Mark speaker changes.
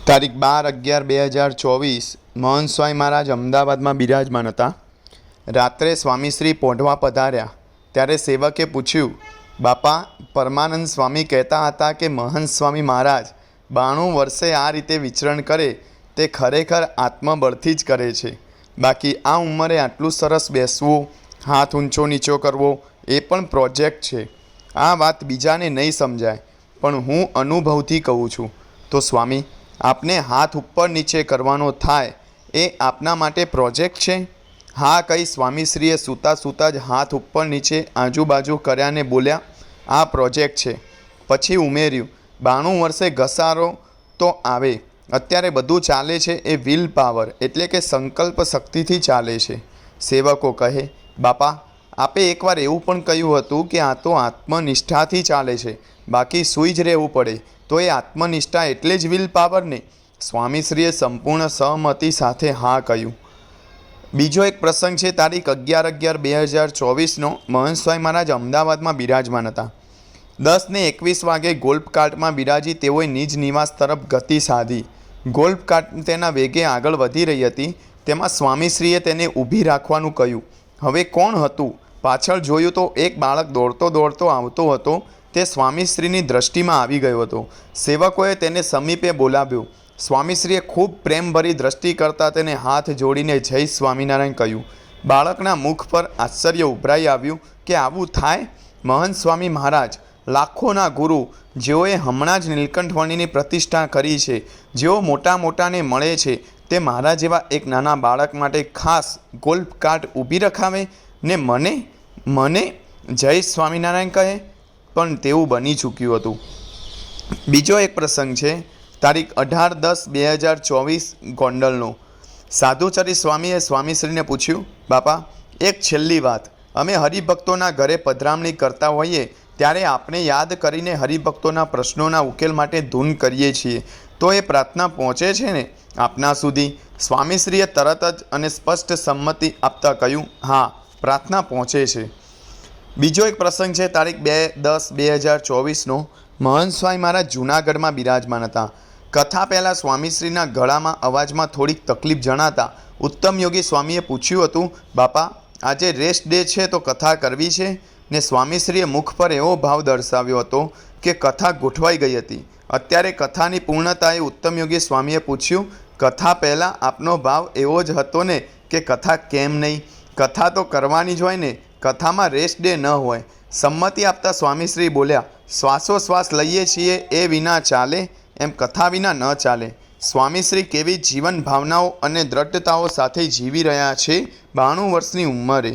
Speaker 1: તારીખ 12/11/2024 મહંત સ્વામી મહારાજ અમદાવાદમાં બિરાજમાન હતા. રાત્રે સ્વામીશ્રી પોઢવા પધાર્યા ત્યારે સેવકે પૂછ્યું, બાપા, પરમાનંદ સ્વામી કહેતા હતા કે મહંત સ્વામી મહારાજ 92 વર્ષે આ રીતે વિચરણ કરે તે ખરેખર આત્મબળથી જ કરે છે. બાકી આ ઉંમરે આટલું સરસ બેસવું, હાથ ઊંચો નીચો કરવો એ પણ પ્રોજેક્ટ છે. આ વાત બીજાને નહીં સમજાય, પણ હું અનુભવથી કહું છું. તો સ્વામી, આપને હાથ ઉપર નીચે કરવાનો થાય એ આપના માટે પ્રોજેક્ટ છે? હા, કહી સ્વામીશ્રીએ સૂતા સૂતા જ હાથ ઉપર નીચે આજુબાજુ કર્યાને બોલ્યા, આ પ્રોજેક્ટ છે. પછી ઉમેર્યું, 92 વર્ષે ઘસારો તો આવે. અત્યારે બધું ચાલે છે એ વિલ પાવર એટલે કે સંકલ્પ શક્તિથી ચાલે છે. સેવકો કહે, બાપા, આપે એકવાર એવું પણ કહ્યું હતું કે આ તો આત્મનિષ્ઠાથી ચાલે છે, બાકી સૂઈ જ રહેવું પડે. તો એ આત્મનિષ્ઠા એટલે જ વિલ પાવર ને? સ્વામીશ્રીએ સંપૂર્ણ સહમતિ સાથે હા કહ્યું. બીજો એક પ્રસંગ છે. તારીખ 11/11/2024 મહંત સ્વામી મહારાજ અમદાવાદમાં બિરાજમાન હતા. 10:21 વાગે ગોલ્ફ કાર્ટમાં બિરાજી તેઓએ નિજ નિવાસ તરફ ગતિ સાધી. ગોલ્ફ કાર્ટ તેના વેગે આગળ વધી રહી હતી. તેમાં સ્વામીશ્રીએ તેને ઊભી રાખવાનું કહ્યું. હવે કોણ હતું? પાછળ જોયું તો એક બાળક દોડતો દોડતો આવતો હતો. તે સ્વામીશ્રીની દૃષ્ટિમાં આવી ગયો હતો. સેવકોએ તેને સમીપે બોલાવ્યો. સ્વામીશ્રીએ ખૂબ પ્રેમભરી દૃષ્ટિ કરતાં તેને હાથ જોડીને જય સ્વામિનારાયણ કહ્યું. બાળકના મુખ પર આશ્ચર્ય ઉભરાઈ આવ્યું કે આવું થાય? મહંત સ્વામી મહારાજ, લાખોના ગુરુ, જેઓએ હમણાં જ નીલકંઠવર્ણીની પ્રતિષ્ઠા કરી છે, જેઓ મોટા મોટાને મળે છે, તે મારા જેવા એક નાના બાળક માટે ખાસ ગોલ્ફ કાર્ટ ઊભી રખાવે ને મને જય સ્વામિનારાયણ કહે? પણ તેવું બની ચૂક્યું હતું. બીજો એક પ્રસંગ છે. તારીખ 18/10/2024 ગોંડલનો. સાધુચરી સ્વામીએ સ્વામીશ્રીને પૂછ્યું, બાપા, એક છેલ્લી વાત. અમે હરિભક્તોના ઘરે પધરામણી કરતા હોઈએ ત્યારે આપને યાદ કરીને હરિભક્તોના પ્રશ્નોના ઉકેલ માટે ધૂન કરીએ છીએ. તો એ પ્રાર્થના પહોંચે છે ને આપના સુધી? સ્વામીશ્રીએ તરત જ અને સ્પષ્ટ સંમતિ આપતા કહ્યું, હા, પ્રાર્થના પહોંચે છે. બીજો એક પ્રસંગ છે. તારીખ 2/10/2024 મહંત સ્વામી મહારાજ જૂનાગઢમાં બિરાજમાન હતા. કથા પહેલાં સ્વામીશ્રીના ગળામાં અવાજમાં થોડીક તકલીફ જણાતા ઉત્તમ યોગી સ્વામીએ પૂછ્યું હતું, બાપા, આજે રેસ્ટ ડે છે તો કથા કરવી છે? ને સ્વામીશ્રીએ મુખ પર એવો ભાવ દર્શાવ્યો હતો કે કથા ગોઠવાઈ ગઈ હતી. અત્યારે કથાની પૂર્ણતાએ ઉત્તમ યોગી સ્વામીએ પૂછ્યું, કથા પહેલાં આપનો ભાવ એવો જ હતો ને કે કથા કેમ નહીં? કથા તો કરવાની જ હોય ને, કથામાં રેસ્ટ ડે ન હોય. સંમતિ આપતા સ્વામીશ્રી બોલ્યા, શ્વાસોશ્વાસ લઈએ છીએ એ વિના ચાલે, એમ કથા વિના ન ચાલે. સ્વામીશ્રી કેવી જીવન ભાવનાઓ અને દ્રઢતાઓ સાથે જીવી રહ્યા છે 92 વર્ષની ઉંમરે.